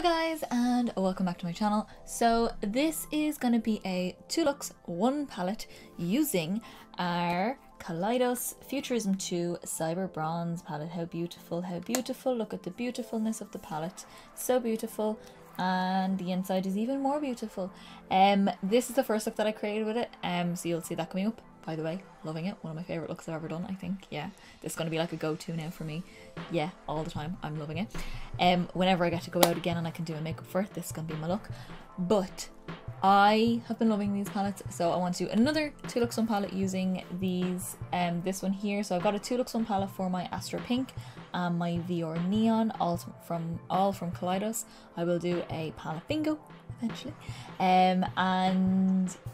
guys, and welcome back to my channel. So this is going to be a 2 looks 1 palette using our Kaleidos Futurism 2 Cyber Bronze palette. How beautiful, how beautiful. Look at the beautifulness of the palette. So beautiful, and the inside is even more beautiful. This is the first look that I created with it, so you'll see that coming up. By the way, loving it. One of my favourite looks I've ever done, I think. Yeah, this is going to be like a go-to now for me. Yeah, all the time. I'm loving it. Whenever I get to go out again and I can do a makeup for it, this is going to be my look. But I have been loving these palettes, so I want to do another 2 looks 1 palette using these. This one here. So I've got a 2 looks 1 palette for my Astro Pink and my VR Neon, all from Kaleidos. I will do a palette bingo eventually. And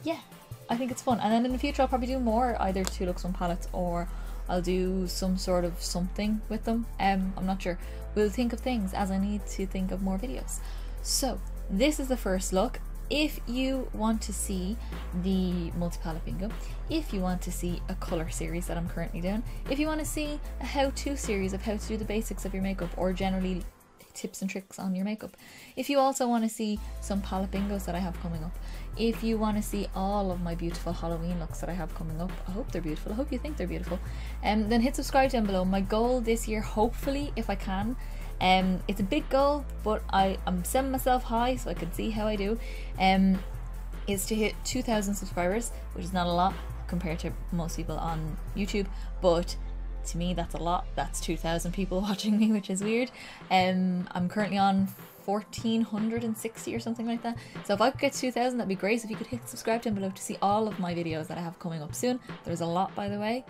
yeah, I think it's fun. And then in the future I'll probably do more, either 2 looks 1 palettes, or I'll do some sort of something with them. I'm not sure. We'll think of things as I need to think of more videos. So this is the first look. If you want to see the multi-palette bingo, if you want to see a colour series that I'm currently doing, if you want to see a how-to series of how to do the basics of your makeup, or generally tips and tricks on your makeup, if you also want to see some palette bingos that I have coming up, if you want to see all of my beautiful Halloween looks that I have coming up, I hope they're beautiful, I hope you think they're beautiful, then hit subscribe down below. My goal this year, hopefully, if I can, it's a big goal, but I'm setting myself high so I can see how I do, is to hit 2,000 subscribers, which is not a lot compared to most people on YouTube, but to me that's a lot. That's 2,000 people watching me, which is weird. I'm currently on 1,460 or something like that, so if I could get 2,000, that'd be great. If you could hit subscribe down below to see all of my videos that I have coming up soon. There's a lot, by the way.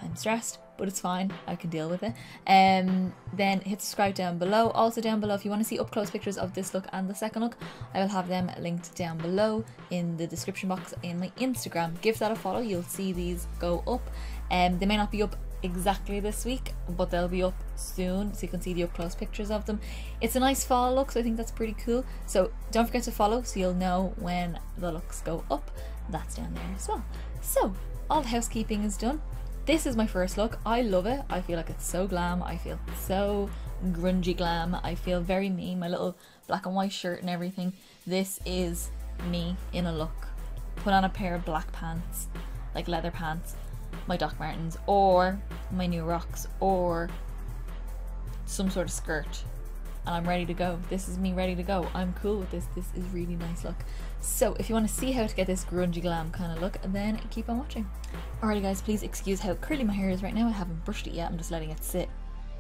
I'm stressed, but it's fine, I can deal with it. Then hit subscribe down below. Also down below, if you want to see up close pictures of this look and the second look, I will have them linked down below in the description box in my Instagram. Give that a follow, you'll see these go up. They may not be up exactly this week, but they'll be up soon, so you can see the up close pictures of them. It's a nice fall look, so I think that's pretty cool. So don't forget to follow so you'll know when the looks go up. That's down there as well. So all the housekeeping is done. This is my first look. I love it. I feel like it's so glam. I feel so grungy glam. I feel very me, my little black and white shirt and everything. This is me in a look. Put on a pair of black pants, like leather pants, my Doc Martens, or my new Rocks, or some sort of skirt, and I'm ready to go. This is me ready to go. I'm cool with this. This is really nice look. So if you want to see how to get this grungy glam kind of look, then keep on watching. Alrighty guys, please excuse how curly my hair is right now. I haven't brushed it yet. I'm just letting it sit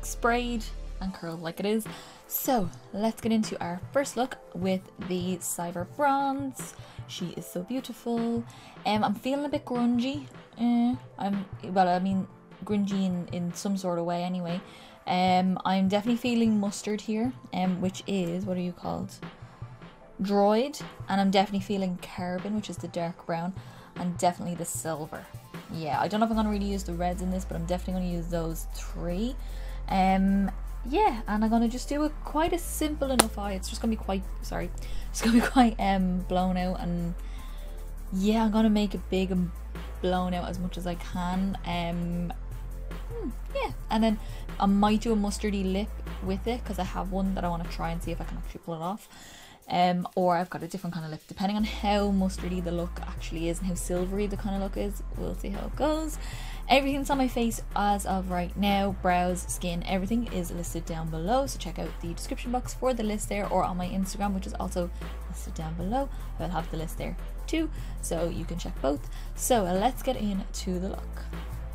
sprayed and curled like it is. So let's get into our first look with the Cyber Bronze. She is so beautiful. I'm feeling a bit grungy. I mean grungy in some sort of way anyway. I'm definitely feeling mustard here, which is, what are you called? Droid. And I'm definitely feeling carbon, which is the dark brown, and definitely the silver. Yeah, I don't know if I'm going to really use the reds in this, but I'm definitely going to use those 3. Yeah, and I'm going to just do quite a simple enough eye. It's just going to be quite, sorry, it's going to be quite blown out, and yeah, I'm going to make it big and blown out as much as I can. Yeah, and then I might do a mustardy lip with it, because I have one that I want to try and see if I can actually pull it off. Or I've got a different kind of lip, depending on how mustardy the look actually is and how silvery the kind of look is. We'll see how it goes. Everything's on my face as of right now. Brows, skin, everything is listed down below, so check out the description box for the list there, or on my Instagram, which is also listed down below. I'll have the list there too, so you can check both. So let's get into the look.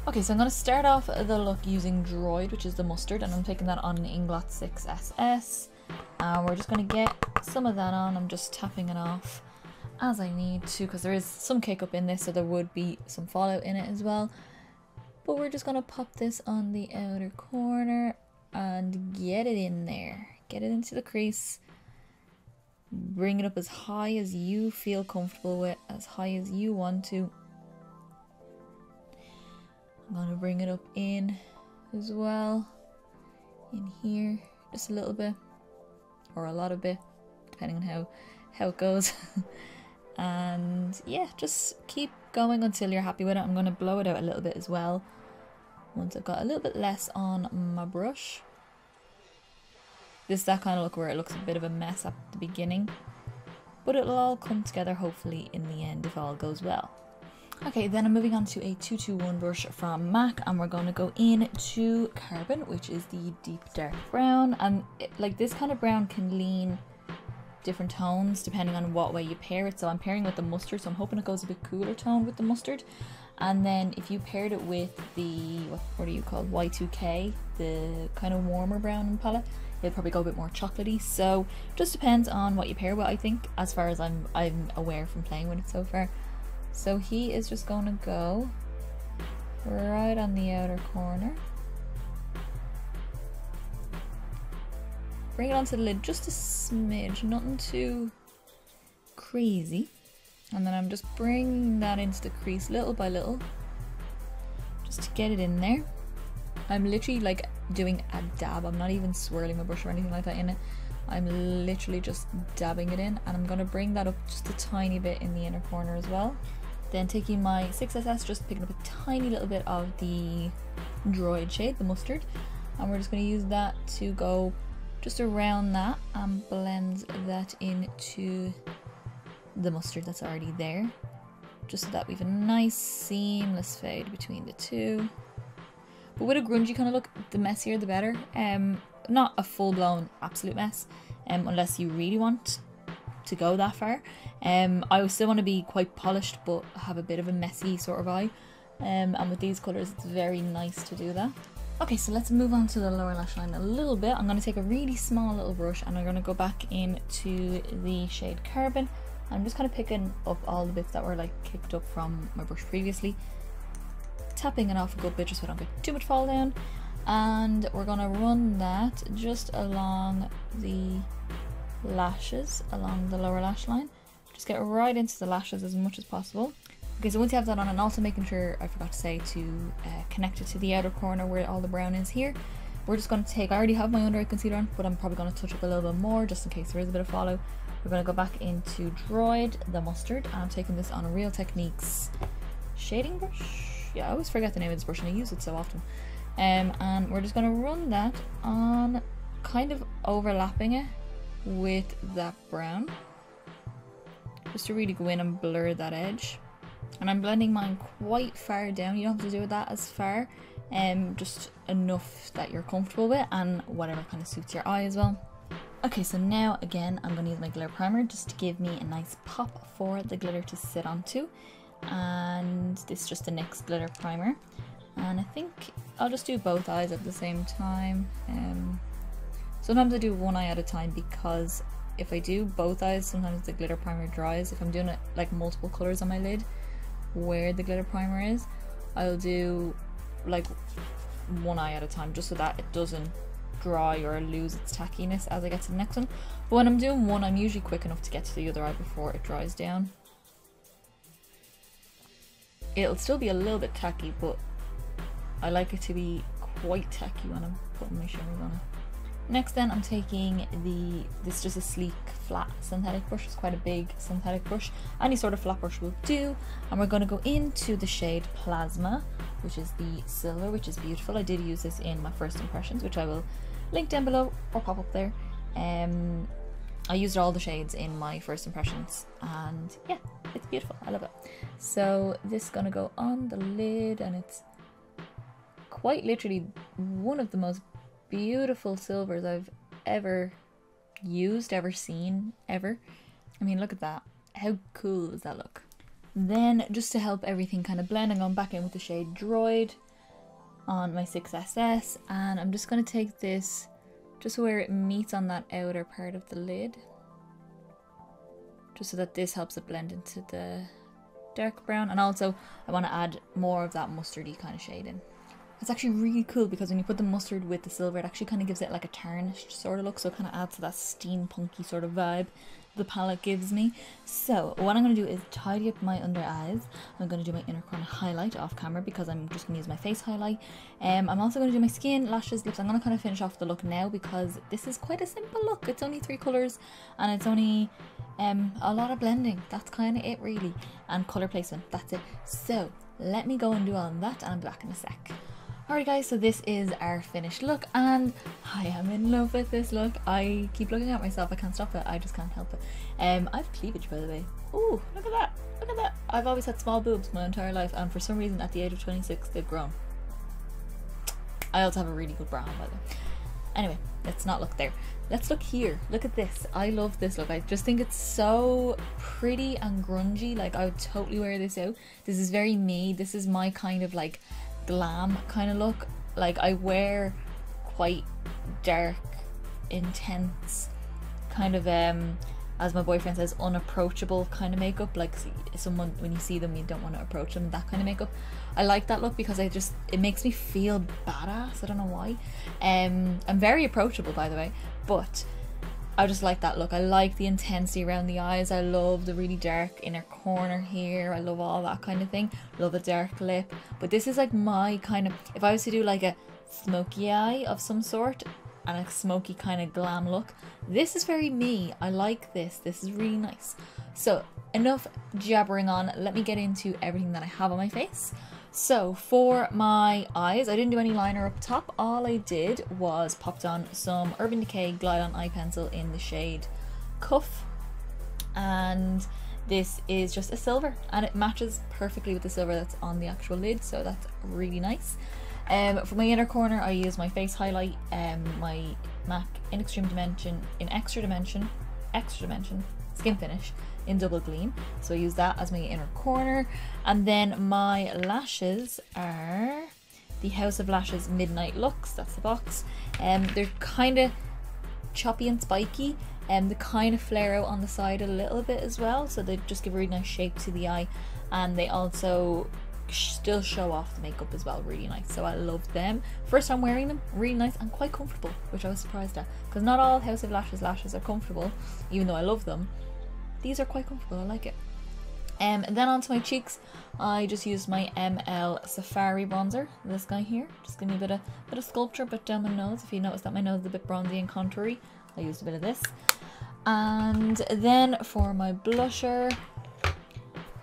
Okay, so I'm going to start off the look using Droid, which is the mustard, and I'm taking that on an Inglot 6SS. And we're just going to get some of that on. I'm just tapping it off as I need to, because there is some cake up in this, so there would be some fallout in it as well. But we're just going to pop this on the outer corner and get it in there. Get it into the crease. Bring it up as high as you feel comfortable with, as high as you want to. I'm going to bring it up in as well. In here, just a little bit. Or a lot of bit, depending on how it goes. And yeah, just keep going until you're happy with it. I'm going to blow it out a little bit as well, once I've got a little bit less on my brush. This is that kind of look where it looks a bit of a mess at the beginning, but it'll all come together hopefully in the end if all goes well. Okay, then I'm moving on to a 221 brush from MAC, and we're going to go into Carbon, which is the deep dark brown. And like this kind of brown can lean different tones depending on what way you pair it. So I'm pairing with the mustard, so I'm hoping it goes a bit cooler tone with the mustard. And then if you paired it with the, what are you called, Y2K, the kind of warmer brown palette, it'll probably go a bit more chocolatey. So just depends on what you pair with, I think, as far as I'm aware from playing with it so far. So he is just going to go right on the outer corner. Bring it onto the lid just a smidge, nothing too crazy. And then I'm just bringing that into the crease little by little, just to get it in there. I'm literally like doing a dab. I'm not even swirling my brush or anything like that in it. I'm literally just dabbing it in, and I'm going to bring that up just a tiny bit in the inner corner as well. Then taking my 6SS, just picking up a tiny little bit of the Droid shade, the mustard, and we're just going to use that to go just around that and blend that into the mustard that's already there, just so that we have a nice seamless fade between the two. But with a grungy kind of look, the messier the better. Not a full-blown absolute mess, unless you really want to go that far. I still want to be quite polished but have a bit of a messy sort of eye, and with these colours it's very nice to do that. Okay, so let's move on to the lower lash line a little bit. I'm going to take a really small little brush and I'm going to go back into the shade Carbon. I'm just kind of picking up all the bits that were like kicked up from my brush previously, tapping it off a good bit just so I don't get too much fall down, and we're going to run that just along the lashes, along the lower lash line. Just get right into the lashes as much as possible. Okay, so once you have that on, and also making sure, I forgot to say, to connect it to the outer corner where all the brown is here, we're just going to take, I already have my under eye concealer on, but I'm probably going to touch up a little bit more just in case there is a bit of follow. We're going to go back into Droid, the mustard, and I'm taking this on a Real Techniques shading brush. Yeah, I always forget the name of this brush and I use it so often. And we're just going to run that on, kind of overlapping it with that brown, just to really go in and blur that edge. And I'm blending mine quite far down. You don't have to do that as far, just enough that you're comfortable with and whatever kind of suits your eye as well. Okay, so now again I'm going to use my glitter primer just to give me a nice pop for the glitter to sit onto, and this is just the NYX glitter primer, and I think I'll just do both eyes at the same time. Sometimes I do one eye at a time, because if I do both eyes sometimes the glitter primer dries. If I'm doing it like multiple colours on my lid where the glitter primer is, I'll do like one eye at a time just so that it doesn't dry or lose its tackiness as I get to the next one. But when I'm doing one, I'm usually quick enough to get to the other eye before it dries down. It'll still be a little bit tacky, but I like it to be quite tacky when I'm putting my shimmers on it. Next then I'm taking this is just a sleek flat synthetic brush. It's quite a big synthetic brush. Any sort of flat brush will do. And we're going to go into the shade Plasma, which is the silver, which is beautiful. I did use this in my first impressions, which I will link down below or pop up there. I used all the shades in my first impressions and yeah, it's beautiful. I love it. So this is going to go on the lid, and it's quite literally one of the most beautiful silvers I've ever used, ever seen, ever. I mean, look at that. How cool does that look? Then, just to help everything kind of blend, I'm going back in with the shade Droid on my 6SS, and I'm just going to take this just where it meets on that outer part of the lid, just so that this helps it blend into the dark brown. And also I want to add more of that mustardy kind of shade in. It's actually really cool because when you put the mustard with the silver, it actually kind of gives it like a tarnished sort of look, so it kind of adds to that steampunky sort of vibe the palette gives me. So what I'm going to do is tidy up my under eyes. I'm going to do my inner corner highlight off camera because I'm just going to use my face highlight. I'm also going to do my skin, lashes, lips. I'm going to kind of finish off the look now because this is quite a simple look. It's only 3 colours and it's only a lot of blending. That's kind of it really, and colour placement. That's it. So let me go and do all of that and I'm back in a sec. Alright guys, so this is our finished look and I am in love with this look. I keep looking at myself, I can't stop it, I just can't help it. I have cleavage by the way. Ooh, look at that, look at that. I've always had small boobs my entire life and for some reason at the age of 26 they've grown. I also have a really good bra on by the way. Anyway, let's not look there. Let's look here. Look at this. I love this look. I just think it's so pretty and grungy. Like I would totally wear this out. This is very me. This is my kind of like glam kind of look. Like I wear quite dark, intense, kind of as my boyfriend says, unapproachable kind of makeup. Like someone, when you see them you don't want to approach them, that kind of makeup. I like that look because it makes me feel badass. I don't know why. I'm very approachable by the way, but I just like that look. I like the intensity around the eyes. I love the really dark inner corner here. I love all that kind of thing. Love a dark lip. But this is like my kind of, if I was to do like a smoky eye of some sort and a smoky kind of glam look, this is very me. I like this. This is really nice. So enough jabbering on. Let me get into everything that I have on my face. So for my eyes, I didn't do any liner up top. All I did was popped on some Urban Decay Glide On Eye Pencil in the shade Cuff. And this is just a silver and it matches perfectly with the silver that's on the actual lid. So that's really nice. For my inner corner, I use my face highlight, my MAC in Extra Dimension Skin Finish in Double Gleam. So I use that as my inner corner. And then my lashes are the House of Lashes Midnight Lux. That's the box. They're kind of choppy and spiky. They kind of flare out on the side a little bit as well. So they just give a really nice shape to the eye. And they also still show off the makeup as well, really nice. So I love them. First time wearing them, really nice and quite comfortable, which I was surprised at, because not all House of Lashes lashes are comfortable, even though I love them. These are quite comfortable, I like it. And then onto my cheeks, I just used my ML Safari bronzer, this guy here. Just give me a bit of sculpture, but down my nose. If you notice that my nose is a bit bronzy and contoury, I used a bit of this. And then for my blusher,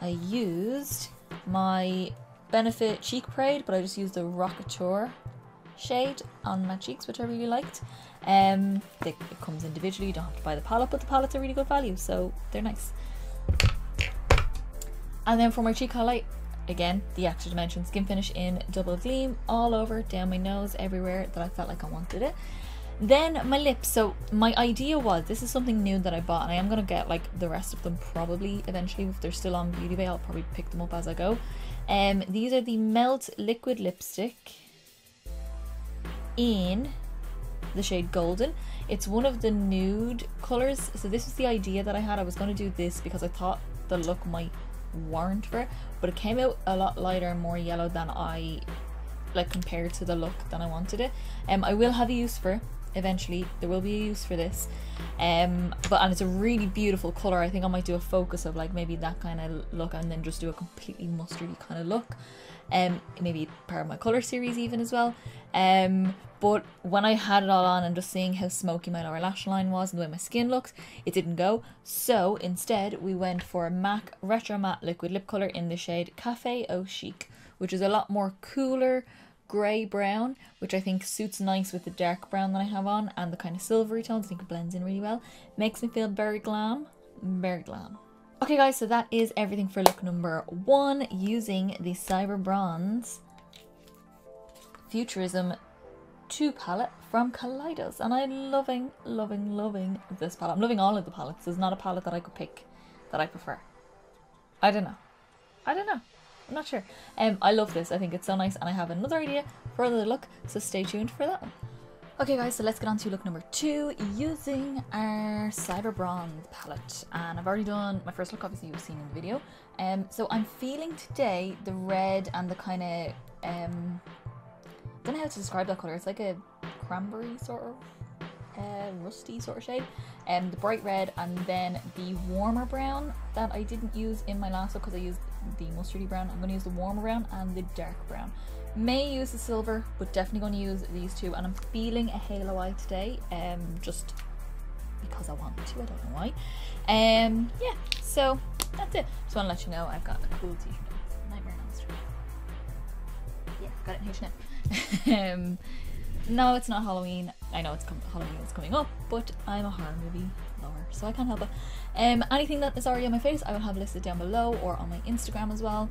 I used my Benefit Cheek Parade, but I just used the Rockateur shade on my cheeks, which I really liked. It comes individually, you don't have to buy the palette, but the palettes are really good value, so they're nice. And then for my cheek highlight, again, the Extra Dimension Skin Finish in Double Gleam, all over, down my nose, everywhere that I felt like I wanted it. Then my lips. So my idea was, this is something new that I bought, and I am going to get like the rest of them probably eventually. If they're still on Beauty Bay, I'll probably pick them up as I go. These are the Melt Liquid Lipstick in the shade Golden. It's one of the nude colours. So this was the idea that I had. I was going to do this because I thought the look might warrant for it, but it came out a lot lighter and more yellow than I like compared to the look than I wanted it. I will have a use for it eventually. There will be a use for this, and it's a really beautiful color. I think I might do a focus of like maybe that kind of look and then just do a completely mustardy kind of look, maybe part of my color series even as well. But when I had it all on and just seeing how smoky my lower lash line was and the way my skin looked, it didn't go. So instead we went for a MAC Retro Matte Liquid Lip Color in the shade Cafe Au Chic, which is a lot more cooler grey brown, which I think suits nice with the dark brown that I have on and the kind of silvery tones. I think it blends in really well. Makes me feel very glam, very glam. Okay guys, so that is everything for look number 1 using the Cyber Bronze Futurism 2 palette from Kaleidos, and I'm loving this palette. I'm loving all of the palettes. There's not a palette that I could pick that I prefer. I don't know. I'm not sure. I love this. I think it's so nice, and I have another idea for another look, so stay tuned for that one. Okay guys, so let's get on to look number 2 using our Cyber Bronze palette. And I've already done my first look, obviously you've seen in the video. So I'm feeling today the red and the kind of don't know how to describe that colour. It's like a cranberry sort of rusty sort of shade. The bright red, and then the warmer brown that I didn't use in my last look because I used the mustardy brown. I'm going to use the warmer brown and the dark brown. May use the silver, but definitely going to use these two. And I'm feeling a halo eye today, just because I want to. I don't know why. Yeah, so that's it. Just want to let you know I've got a cool t-shirt on. Nightmare on Street. Yeah, got it in H&M. No, it's not Halloween. I know Halloween is coming up, but I'm a horror movie lover, so I can't help it. Anything that is already on my face, I will have listed down below or on my Instagram as well,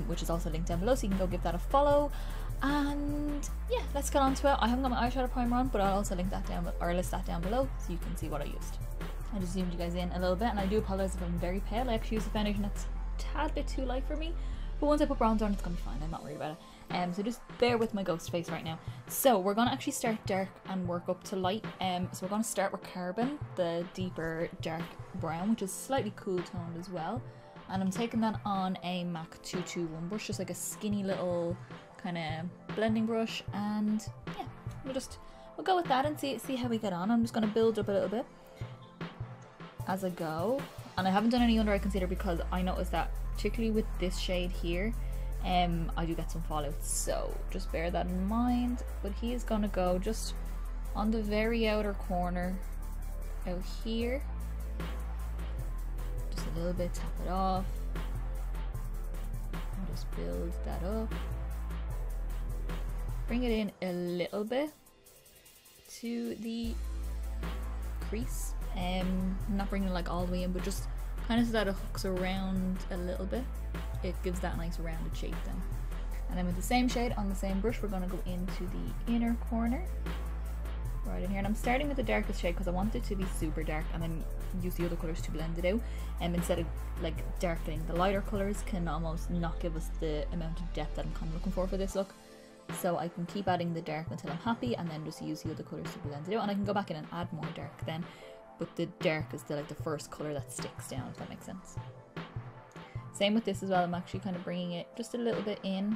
which is also linked down below, so you can go give that a follow. And yeah, let's get on to it. I haven't got my eyeshadow primer on, but I'll also link that down, or list that down below, so you can see what I used. I just zoomed you guys in a little bit, and I do apologise if I'm very pale. I actually used a foundation that's a tad bit too light for me, but once I put bronzer on, it's gonna be fine. I'm not worried about it. So just bear with my ghost face right now. So we're gonna actually start dark and work up to light. So we're gonna start with Carbon, the deeper dark brown, which is slightly cool toned as well. And I'm taking that on a MAC 221 brush, just like a skinny little kind of blending brush. And yeah, we'll go with that and see how we get on. I'm just gonna build up a little bit as I go. And I haven't done any under eye concealer because I noticed that, particularly with this shade here, I do get some fallout, so just bear that in mind. But he is gonna go just on the very outer corner out here, just a little bit, tap it off, and just build that up, bring it in a little bit to the crease, not bringing it like all the way in, but just kind of so that it hooks around a little bit. It gives that nice rounded shape then. And then with the same shade on the same brush, we're going to go into the inner corner right in here. And I'm starting with the darkest shade because I want it to be super dark, and then use the other colours to blend it out. And instead of like darkening, the lighter colours can almost not give us the amount of depth that I'm kind of looking for this look. So I can keep adding the dark until I'm happy, and then just use the other colours to blend it out. And I can go back in and add more dark then, but the dark is the first colour that sticks down, if that makes sense. Same with this as well. I'm actually kind of bringing it just a little bit in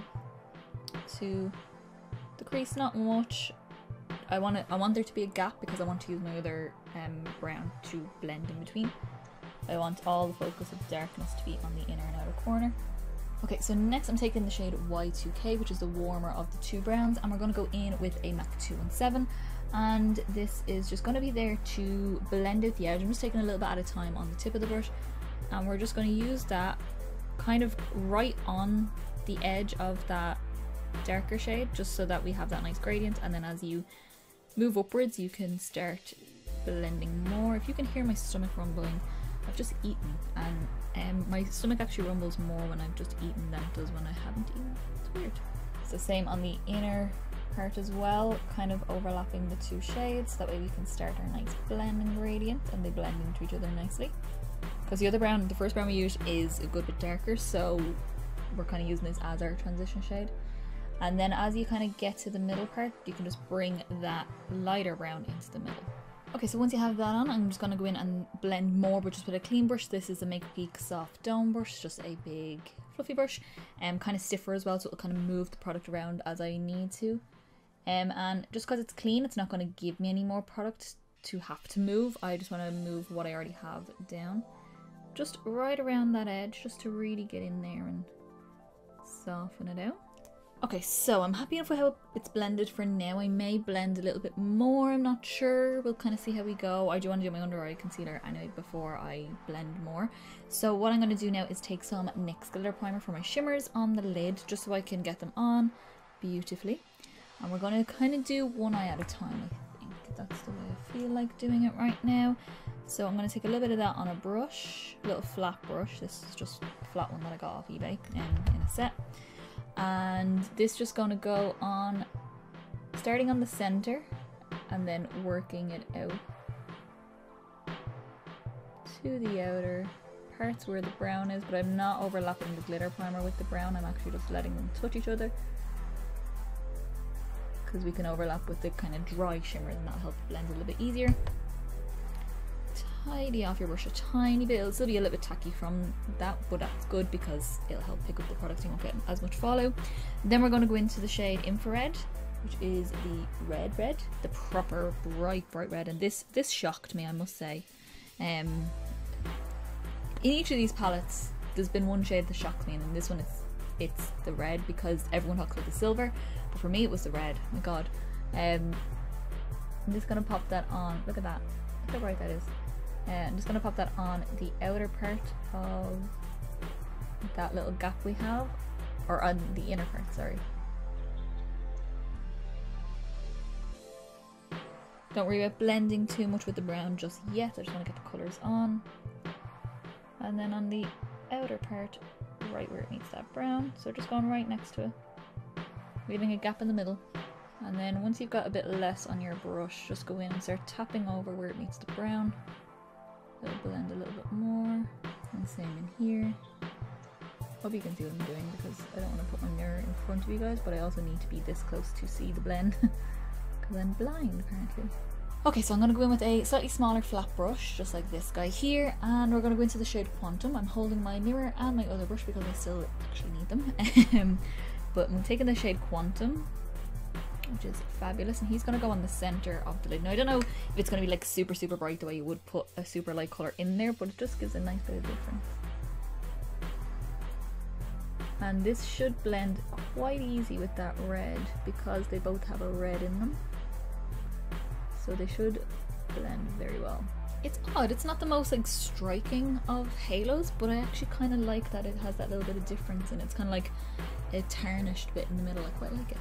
to the crease, not much. I want there to be a gap because I want to use my other brown to blend in between. I want all the focus of darkness to be on the inner and outer corner. Okay, so next I'm taking the shade Y2K, which is the warmer of the two browns, and we're going to go in with a MAC 217, and this is just going to be there to blend out the edge. I'm just taking a little bit at a time on the tip of the brush, and we're just going to use that kind of right on the edge of that darker shade, just so that we have that nice gradient. And then as you move upwards, you can start blending more. If you can hear my stomach rumbling, I've just eaten, and my stomach actually rumbles more when I've just eaten than it does when I haven't eaten. It's weird. So same on the inner part as well, kind of overlapping the two shades, that way we can start our nice blending gradient and they blend into each other nicely. Because the first brown we used is a good bit darker, so we're kind of using this as our transition shade. And then as you kind of get to the middle part, you can just bring that lighter brown into the middle. Okay, so once you have that on, I'm just going to go in and blend more, but just with a clean brush. This is a Make Peak Soft Dome brush, just a big fluffy brush, and kind of stiffer as well, so it'll kind of move the product around as I need to. And just because it's clean, it's not going to give me any more product to have to move. I just want to move what I already have down, just right around that edge, just to really get in there and soften it out. Okay, so I'm happy enough with how it's blended for now. I may blend a little bit more, I'm not sure. We'll kind of see how we go. I do want to do my under eye concealer anyway before I blend more. So what I'm going to do now is take some NYX glitter primer for my shimmers on the lid, just so I can get them on beautifully. And we're going to kind of do one eye at a time. I think that's the way I feel like doing it right now. So I'm going to take a little bit of that on a brush, a little flat brush. This is just a flat one that I got off eBay in a set. And this just going to go on, starting on the center and then working it out to the outer parts where the brown is, but I'm not overlapping the glitter primer with the brown. I'm actually just letting them touch each other, because we can overlap with the kind of dry shimmers and that'll help blend a little bit easier. Tidy off your brush a tiny bit. It'll still be a little bit tacky from that, but that's good because it'll help pick up the product. You won't get as much follow. Then we're going to go into the shade Infrared, which is the red, the proper bright red. And this shocked me, I must say. In each of these palettes, there's been one shade that shocked me, and in this one it's the red, because everyone talks about the silver, but for me it was the red. Oh my god. I'm just gonna pop that on. Look at that. Look how bright that is. I'm just going to pop that on the outer part of that little gap we have, or on the inner part, sorry. Don't worry about blending too much with the brown just yet. I just want to get the colours on. And then on the outer part, right where it meets that brown, so just going right next to it, leaving a gap in the middle. And then once you've got a bit less on your brush, just go in and start tapping over where it meets the brown. It'll blend a little bit more, and same in here. Hope you can see what I'm doing because I don't want to put my mirror in front of you guys, but I also need to be this close to see the blend because I'm blind apparently. Okay, so I'm going to go in with a slightly smaller flat brush, just like this guy here, and we're going to go into the shade Quantum. I'm holding my mirror and my other brush because I still actually need them. But I'm taking the shade Quantum, which is fabulous, and he's going to go on the center of the lid. Now I don't know if it's going to be like super bright the way you would put a super light colour in there, but it just gives a nice bit of difference. And this should blend quite easy with that red because they both have a red in them. So they should blend very well. It's odd, it's not the most like striking of halos, but I actually kind of like that it has that little bit of difference and it's kind of like a tarnished bit in the middle. I quite like it.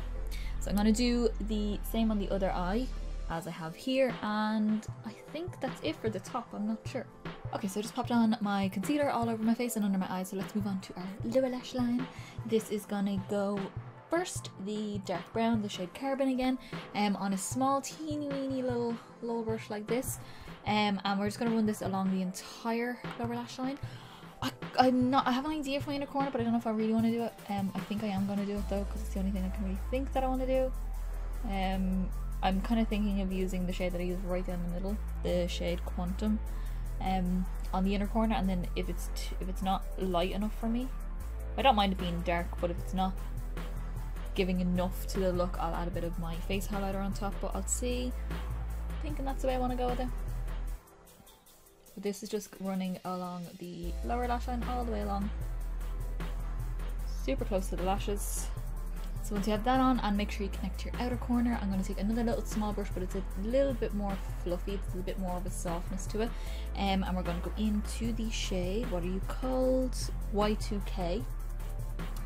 So I'm going to do the same on the other eye as I have here, and I think that's it for the top, I'm not sure. Okay, so I just popped on my concealer all over my face and under my eyes, so let's move on to our lower lash line. This is gonna go first, the dark brown, the shade Carbon again, on a small teeny weeny little brush like this, and we're just gonna run this along the entire lower lash line. I have an idea for my inner corner, but I don't know if I really want to do it. I think I am gonna do it though, because it's the only thing I can really think that I want to do. I'm kind of thinking of using the shade that I use right down the middle, the shade Quantum, on the inner corner, and then if it's not light enough for me, I don't mind it being dark, but if it's not giving enough to the look, I'll add a bit of my face highlighter on top, but I'll see. Thinking that's the way I want to go with it. But this is just running along the lower lash line all the way along, super close to the lashes. So once you have that on, and make sure you connect your outer corner, I'm going to take another little small brush, but it's a little bit more fluffy, it's a bit more of a softness to it, and we're going to go into the shade, what are you called? Y2K,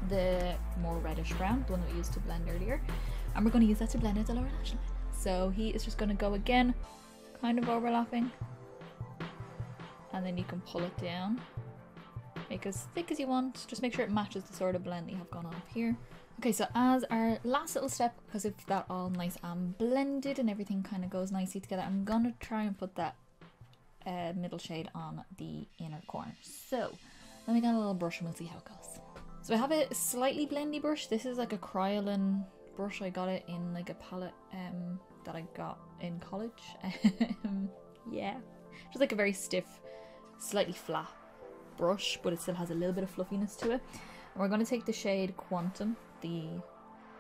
the more reddish brown, the one that we used to blend earlier, and we're going to use that to blend out the lower lash line. So he is just going to go again, kind of overlapping, and then you can pull it down, make it as thick as you want, just make sure it matches the sort of blend that you have gone on up here. Okay, so as our last little step, because if that all nice and blended and everything kind of goes nicely together, I'm gonna try and put that middle shade on the inner corner. So let me get a little brush and we'll see how it goes. So I have a slightly blendy brush. This is like a Kryolan brush. I got it in like a palette that I got in college. Yeah, just like a very stiff, slightly flat brush, but it still has a little bit of fluffiness to it. And we're going to take the shade Quantum, the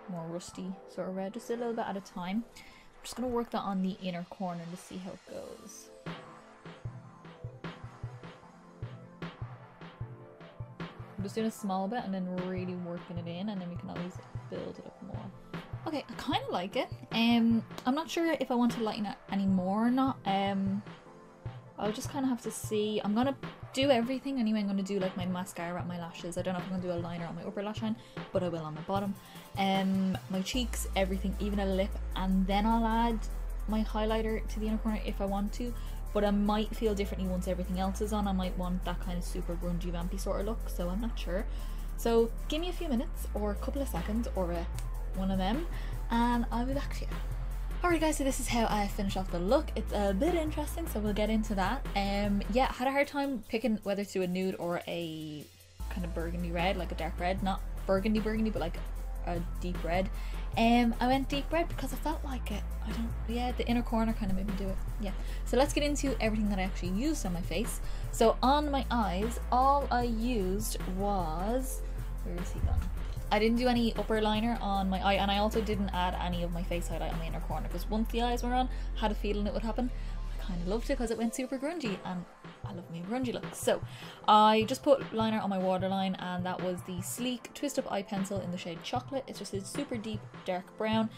more rusty sort of red, just a little bit at a time. I'm just going to work that on the inner corner to see how it goes. I'm just doing a small bit and then really working it in, and then we can always build it up more. Okay, I kind of like it. I'm not sure if I want to lighten it any more or not. I'll just kind of have to see. I'm gonna do everything anyway. I'm gonna do like my mascara at my lashes. I don't know if I'm gonna do a liner on my upper lash line, but I will on my bottom. My cheeks, everything, even a lip, and then I'll add my highlighter to the inner corner if I want to. But I might feel differently once everything else is on. I might want that kind of super grungy vampy sort of look, so I'm not sure. So give me a few minutes or a couple of seconds or one of them, and I'll be back to you. Alright guys, so this is how I finish off the look. It's a bit interesting, so we'll get into that. Yeah, had a hard time picking whether to do a nude or a kind of burgundy red, like a dark red, not burgundy, but like a deep red. I went deep red because I felt like it. Yeah, the inner corner kind of made me do it. Yeah, so let's get into everything that I actually used on my face. So on my eyes, all I used was, where is he gone? I didn't do any upper liner on my eye, and I also didn't add any of my face highlight on the inner corner because once the eyes were on, I had a feeling it would happen. I kind of loved it because it went super grungy, and I love me a grungy look. So I just put liner on my waterline, and that was the Sleek Twist Up Eye Pencil in the shade Chocolate. It's just a super deep dark brown,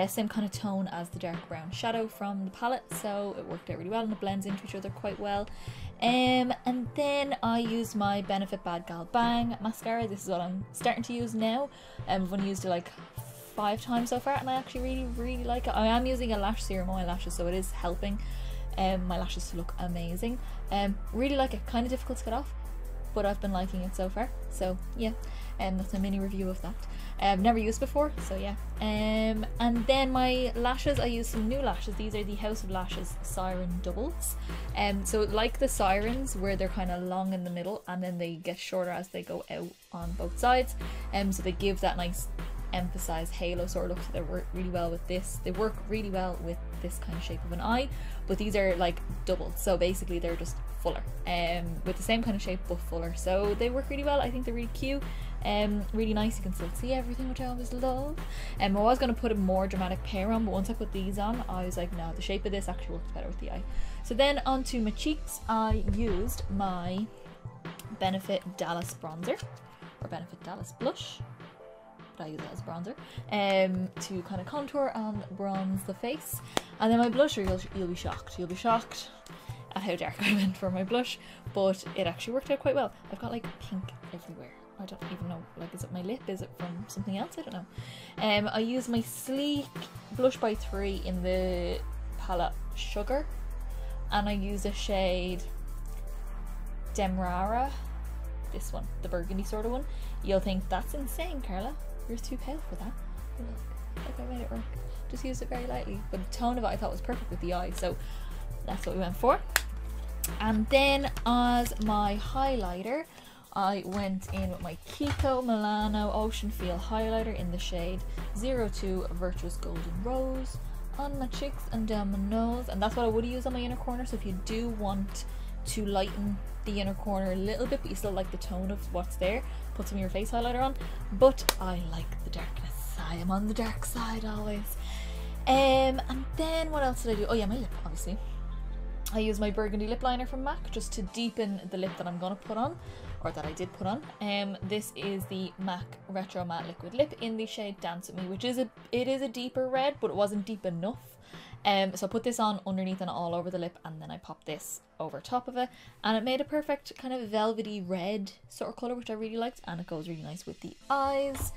same kind of tone as the dark brown shadow from the palette, so it worked out really well and it blends into each other quite well. And then I used my Benefit Bad Gal Bang mascara. This is what I'm starting to use now. I've only used it like 5 times so far, and I actually really like it. I am using a lash serum on my lashes, so it is helping my lashes to look amazing. Really like it. Kind of difficult to get off, but I've been liking it so far. So yeah, that's a mini review of that. I've never used before, so yeah. And then my lashes, I use some new lashes. These are the House of Lashes Siren Doubles. So like the Sirens, where they're kind of long in the middle and then they get shorter as they go out on both sides. So they give that nice emphasized halo sort of look. So they work really well with this. They work really well with this kind of shape of an eye, but these are like doubled, so basically they're just fuller, with the same kind of shape but fuller. So they work really well. I think they're really cute. Really nice. You can still see everything, which I always love. I was going to put a more dramatic pair on, but once I put these on, I was like, no, the shape of this actually works better with the eye. So then onto my cheeks, I used my Benefit Dallas bronzer, or Benefit Dallas blush, but I use it as bronzer, to kind of contour and bronze the face. And then my blusher, you'll be shocked. You'll be shocked at how dark I went for my blush, but it actually worked out quite well. I've got like pink everywhere. I don't even know, like, is it my lip? Is it from something else? I don't know. I use my Sleek Blush by 3 in the palette Sugar, and I use a shade Demerara, this one, the burgundy sort of one. You'll think, that's insane, Carla, you're too pale for that. Look, I made it work. Just used it very lightly, but the tone of it I thought was perfect with the eye, so that's what we went for. And then as my highlighter, I went in with my Kiko Milano Ocean Feel highlighter in the shade 02 Virtuous Golden Rose on my cheeks and down my nose, and that's what I would use on my inner corner. So if you do want to lighten the inner corner a little bit but you still like the tone of what's there, put some of your face highlighter on. But I like the darkness. I am on the dark side always. And then what else did I do? Oh yeah, my lip, obviously. I use my burgundy lip liner from MAC just to deepen the lip that I'm gonna put on, or that I did put on. This is the MAC Retro Matte Liquid Lip in the shade Dance With Me, which is a deeper red, but it wasn't deep enough. So I put this on underneath and all over the lip, and then I popped this over top of it, and it made a perfect kind of velvety red sort of colour, which I really liked, and it goes really nice with the eyes.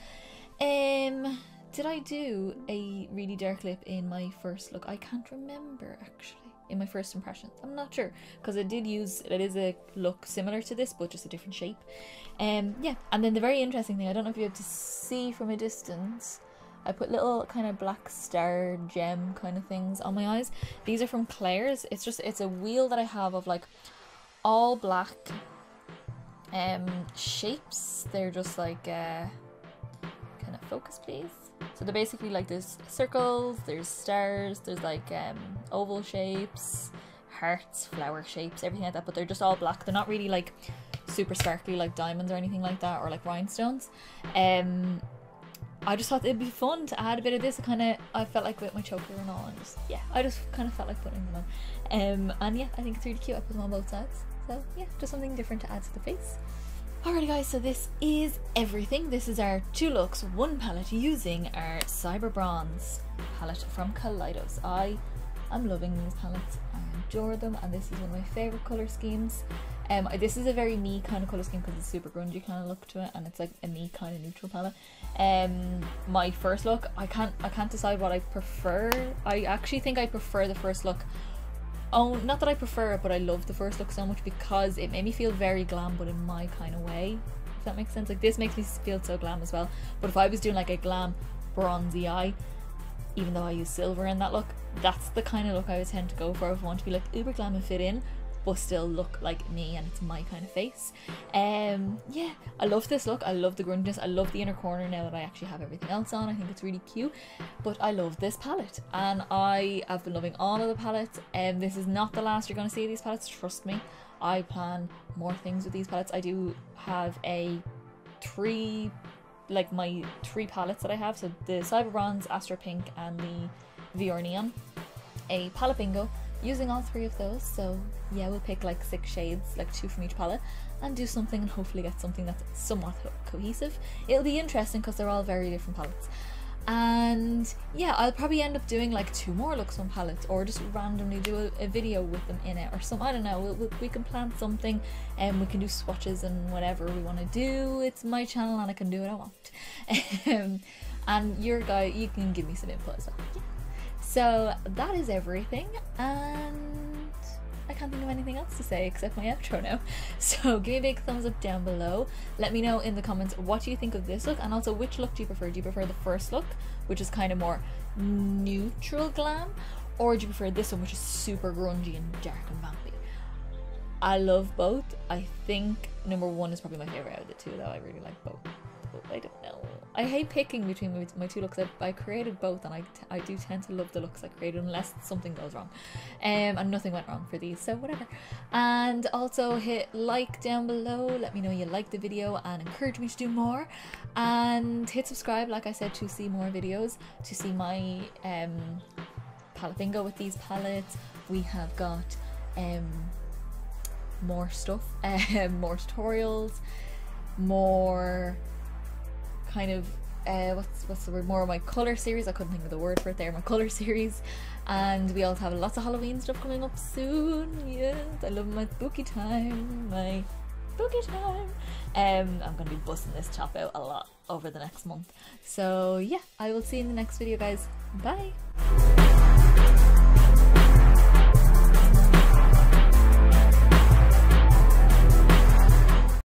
Did I do a really dark lip in my first look? I can't remember actually. In my first impressions, I'm not sure, because it is a look similar to this but just a different shape. Yeah, and then the very interesting thing, I don't know if you have to see from a distance, I put little kind of black star gem kind of things on my eyes. These are from Claire's. It's a wheel that I have of like all black shapes. They're just like kind of focus please. So they're basically like, there's circles, there's stars, there's like oval shapes, hearts, flower shapes, everything like that, but they're just all black. They're not really like super sparkly like diamonds or anything like that, or like rhinestones. I just thought it'd be fun to add a bit of this. I felt like with my choker and all, and just, yeah, I just kind of felt like putting them on. And yeah, I think it's really cute. I put them on both sides. So yeah, just something different to add to the face. Alrighty guys, so this is everything. This is our 2 looks, 1 palette using our Cyber Bronze palette from Kaleidos. I am loving these palettes. I adore them, and this is one of my favourite colour schemes. This is a very me kind of colour scheme because it's super grungy kind of look to it, and it's like a me kind of neutral palette. My first look, I can't decide what I prefer. I actually think I prefer the first look. Oh, not that I prefer it, but I love the first look so much because it made me feel very glam, but in my kind of way, if that makes sense. Like, this makes me feel so glam as well, but if I was doing like a glam bronzy eye, even though I use silver in that look, that's the kind of look I would tend to go for if I want to be like uber glam and fit in, but still look like me and it's my kind of face. Yeah, I love this look. I love the grunginess. I love the inner corner now that I actually have everything else on. I think it's really cute, but I love this palette, and I have been loving all of the palettes. This is not the last you're going to see of these palettes, trust me. I plan more things with these palettes. I do have my 3 palettes that I have, so the Cyber Bronze, Astro Pink and the VR Neon, a palette bingo using all 3 of those. So yeah, we'll pick like 6 shades, like 2 from each palette, and do something and hopefully get something that's somewhat cohesive. It'll be interesting because they're all very different palettes. And yeah, I'll probably end up doing like 2 more looks on palettes, or just randomly do a video with them in it or something. I don't know, we can plan something, and we can do swatches and whatever we want to do. It's my channel and I can do what I want. and your guy, you can give me some input as well. Yeah. So that is everything, and I can't think of anything else to say except my outro now. So give me a big thumbs up down below. Let me know in the comments what do you think of this look, and also which look do you prefer? Do you prefer the first look, which is kind of more neutral glam, or do you prefer this one, which is super grungy and dark and vampy? I love both. I think number one is probably my favorite out of the two, though. I really like both. But I don't know. I hate picking between my two looks. I created both, and I do tend to love the looks I created unless something goes wrong. And nothing went wrong for these, so whatever. And also hit like down below. Let me know you liked the video and encourage me to do more. And hit subscribe, like I said, to see more videos, to see my palette bingo with these palettes. We have got more stuff, more tutorials, more kind of what's the word, more of my colour series. I couldn't think of the word for it there, my colour series. And we also have lots of Halloween stuff coming up soon. Yes, I love my spooky time, I'm gonna be busting this top out a lot over the next month. So yeah, I will see you in the next video, guys. Bye.